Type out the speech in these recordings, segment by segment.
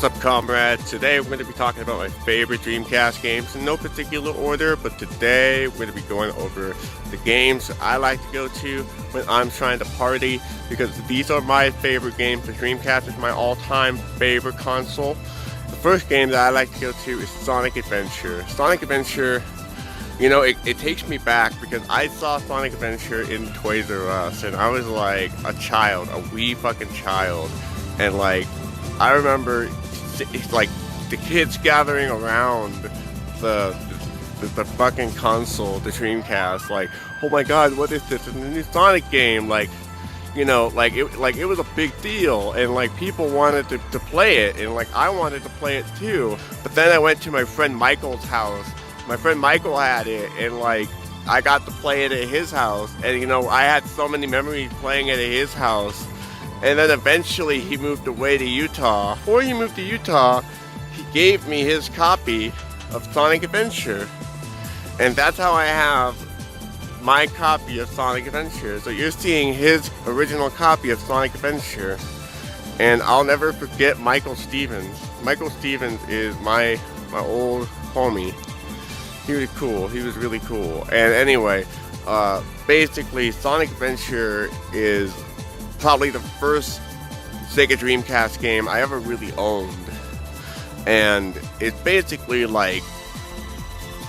What's up, comrades? Today we're going to be talking about my favorite Dreamcast games in no particular order, but today we're going to be going over the games I like to go to when I'm trying to party, because these are my favorite games. The Dreamcast is my all-time favorite console. The first game that I like to go to is Sonic Adventure. Sonic Adventure, you know, it takes me back because I saw Sonic Adventure in Toys R Us, and I was like a child, a wee fucking child, and like, I remember like the kids gathering around the fucking console, the Dreamcast, like, oh my god, what is this? It's a new Sonic game, like, you know, like it was a big deal, and like people wanted to play it, and like I wanted to play it too. But then I went to my friend Michael's house. My friend Michael had it, and like I got to play it at his house, and you know, I had so many memories playing it at his house. And then eventually he moved away to Utah. Before he moved to Utah, he gave me his copy of Sonic Adventure. And that's how I have my copy of Sonic Adventure. So you're seeing his original copy of Sonic Adventure. And I'll never forget Michael Stevens. Michael Stevens is my old homie. He was cool. He was really cool. And anyway, basically Sonic Adventure is probably the first Sega Dreamcast game I ever really owned, and it's basically like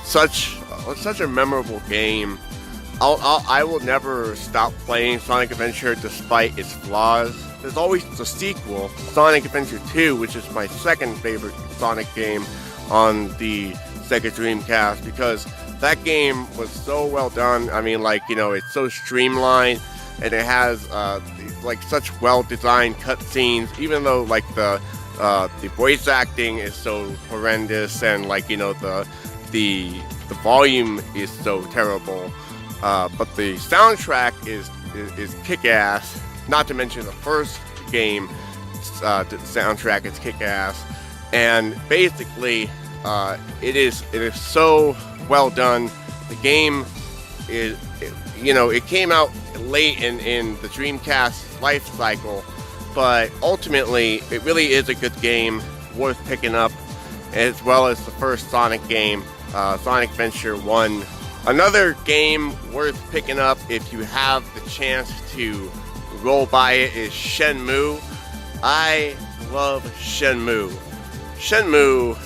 such a memorable game. I will never stop playing Sonic Adventure despite its flaws. There's always the sequel, Sonic Adventure 2, which is my second favorite Sonic game on the Sega Dreamcast, because that game was so well done. I mean, like, you know, it's so streamlined, and it has like such well-designed cutscenes, even though like the voice acting is so horrendous, and like, you know, the volume is so terrible. But the soundtrack is kick-ass. Not to mention the first game, the soundtrack is kick-ass, and basically it is so well done. The game is, you know, it came out late in the Dreamcast life cycle, but ultimately it really is a good game, worth picking up, as well as the first Sonic game, Sonic Adventure 1. Another game worth picking up if you have the chance to roll by it is Shenmue. I love Shenmue. Shenmue,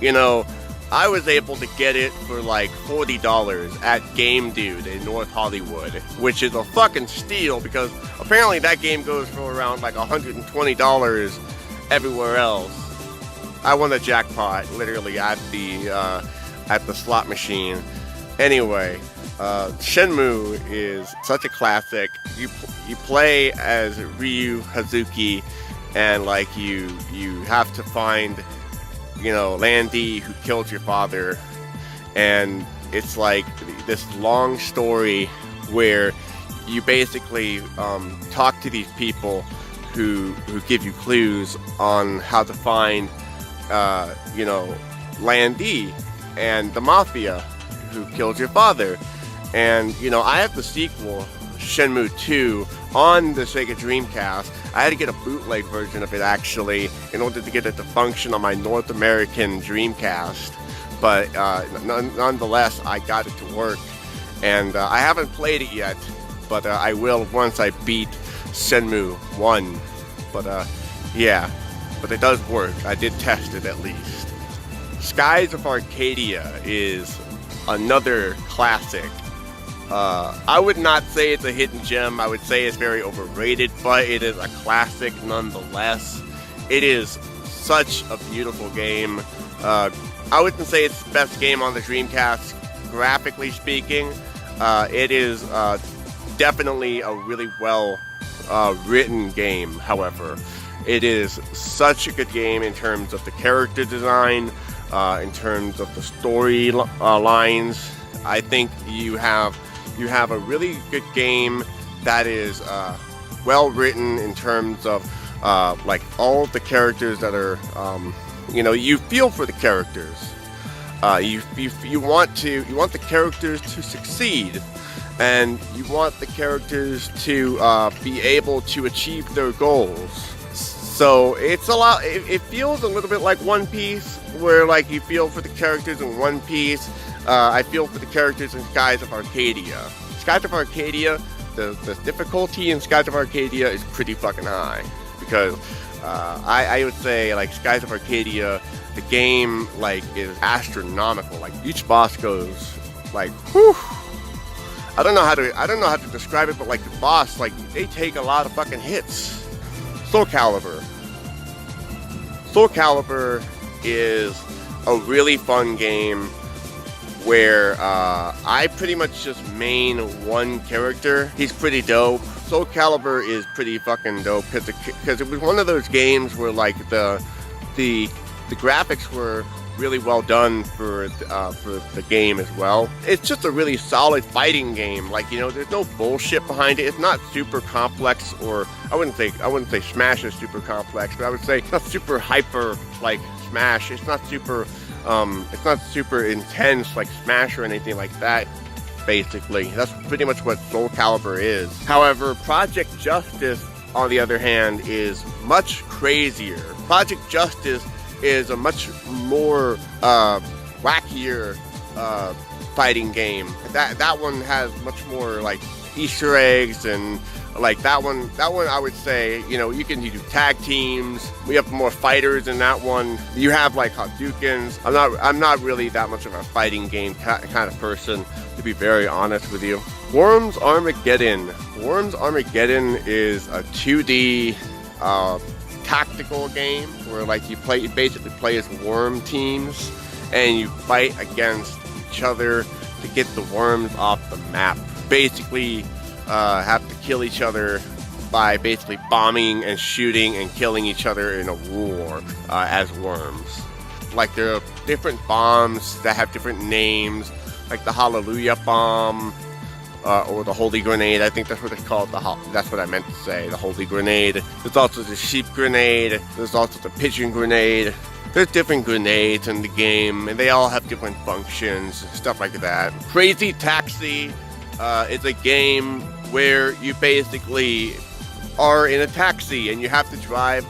you know, I was able to get it for like $40 at Game Dude in North Hollywood, which is a fucking steal, because apparently that game goes for around like $120 everywhere else. I won the jackpot literally at the slot machine. Anyway, Shenmue is such a classic. You play as Ryu Hazuki, and like you have to find, you know, Landy, who killed your father, and it's like this long story where you basically talk to these people who give you clues on how to find, you know, Landy and the Mafia who killed your father. And, you know, I have the sequel, Shenmue 2, on the Sega Dreamcast. I had to get a bootleg version of it, actually, in order to get it to function on my North American Dreamcast. But nonetheless, I got it to work. And I haven't played it yet, but I will once I beat Shenmue 1. But yeah, but it does work. I did test it at least. Skies of Arcadia is another classic. I would not say it's a hidden gem. I would say it's very overrated, but it is a classic nonetheless. It is such a beautiful game. I wouldn't say it's the best game on the Dreamcast, graphically speaking. It is definitely a really well written game, however. It is such a good game in terms of the character design, in terms of the story lines. I think you have a really good game that is well written in terms of like all of the characters that are, you know, you feel for the characters. You want the characters to succeed, and you want the characters to be able to achieve their goals. So it's a lot. It feels a little bit like One Piece, where like you feel for the characters in One Piece. I feel for the characters in Skies of Arcadia. Skies of Arcadia, the difficulty in Skies of Arcadia is pretty fucking high, because I would say like Skies of Arcadia, the game like is astronomical. Like each boss goes like, whew. I don't know how to describe it, but like the boss, like they take a lot of fucking hits. Soulcalibur. Soulcalibur is a really fun game where I pretty much just main one character. He's pretty dope. Soulcalibur is pretty fucking dope because it was one of those games where like the graphics were really well done for the game as well. It's just a really solid fighting game. Like, you know, there's no bullshit behind it. It's not super complex, or I wouldn't say Smash is super complex, but I would say it's not super hyper like Smash. It's not super intense like Smash or anything like that. Basically, that's pretty much what Soulcalibur is. However, Project Justice, on the other hand, is much crazier. Project Justice is a much more wackier fighting game. That one has much more like Easter eggs, and like that one I would say, you know, you can do tag teams. We have more fighters in that one. You have like Hadoukens. I'm not really that much of a fighting game kind of person, to be very honest with you. Worms Armageddon. Worms Armageddon is a 2D tactical game where like you basically play as worm teams and you fight against each other to get the worms off the map. Basically have to kill each other by basically bombing and shooting and killing each other in a war as worms. Like there are different bombs that have different names, like the Hallelujah bomb, or the Holy Grenade. I think that's what it's called. That's what I meant to say, the Holy Grenade. There's also the Sheep Grenade. There's also the Pigeon Grenade. There's different grenades in the game, and they all have different functions, stuff like that. Crazy Taxi is a game where you basically are in a taxi and you have to drive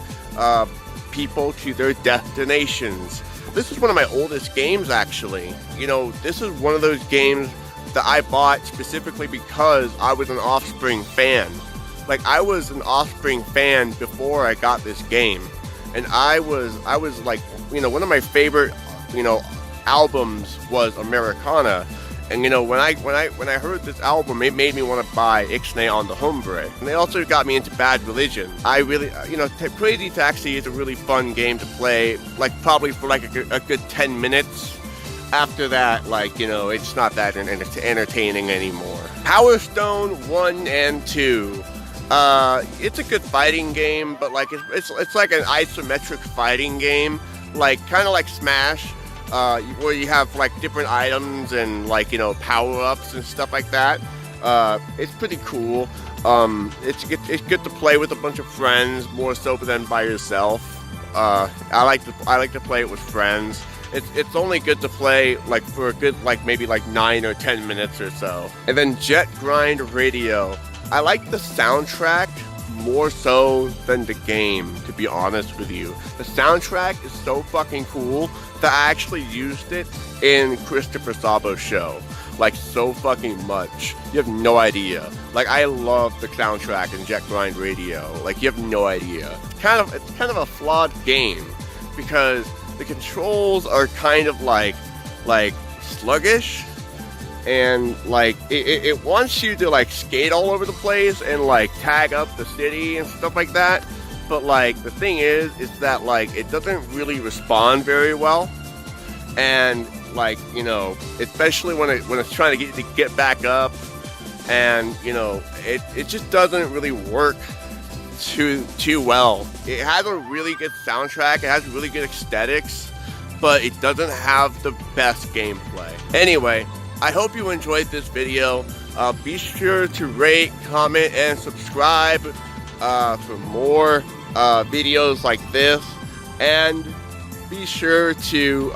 people to their destinations. This is one of my oldest games, actually. You know, this is one of those games that I bought specifically because I was an Offspring fan. Like, I was an Offspring fan before I got this game. And I was like, you know, one of my favorite, you know, albums was Americana. And, you know, when I heard this album, it made me want to buy Ixnay on the Hombre. And they also got me into Bad Religion. I really, you know, Crazy Taxi is a really fun game to play, like, probably for, like, a good 10 minutes. After that, like, you know, it's not that entertaining anymore. Power Stone 1 and 2. It's a good fighting game, but, like, it's like an isometric fighting game. Like, kind of like Smash. Where you have like different items and like, you know, power-ups and stuff like that. It's pretty cool. It's good to play with a bunch of friends, more so than by yourself. I like to play it with friends. It's only good to play like for a good like maybe like 9 or 10 minutes or so. And then Jet Grind Radio. I like the soundtrack more so than the game, to be honest with you. The soundtrack is so fucking cool that I actually used it in Christopher Sabo's show, like, so fucking much. You have no idea. Like, I love the soundtrack in Jet Grind Radio. Like, you have no idea. It's kind of a flawed game because the controls are kind of like sluggish, and like it wants you to like skate all over the place and like tag up the city and stuff like that. But like the thing is that like it doesn't really respond very well, and like, you know, especially when it's trying to get back up, and you know, it just doesn't really work too well. It has a really good soundtrack, it has really good aesthetics, but it doesn't have the best gameplay. Anyway, I hope you enjoyed this video. Be sure to rate, comment, and subscribe for more videos like this, and be sure to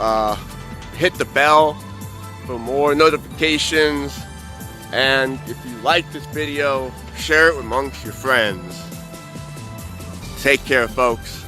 hit the bell for more notifications. And if you like this video, share it amongst your friends. Take care, folks.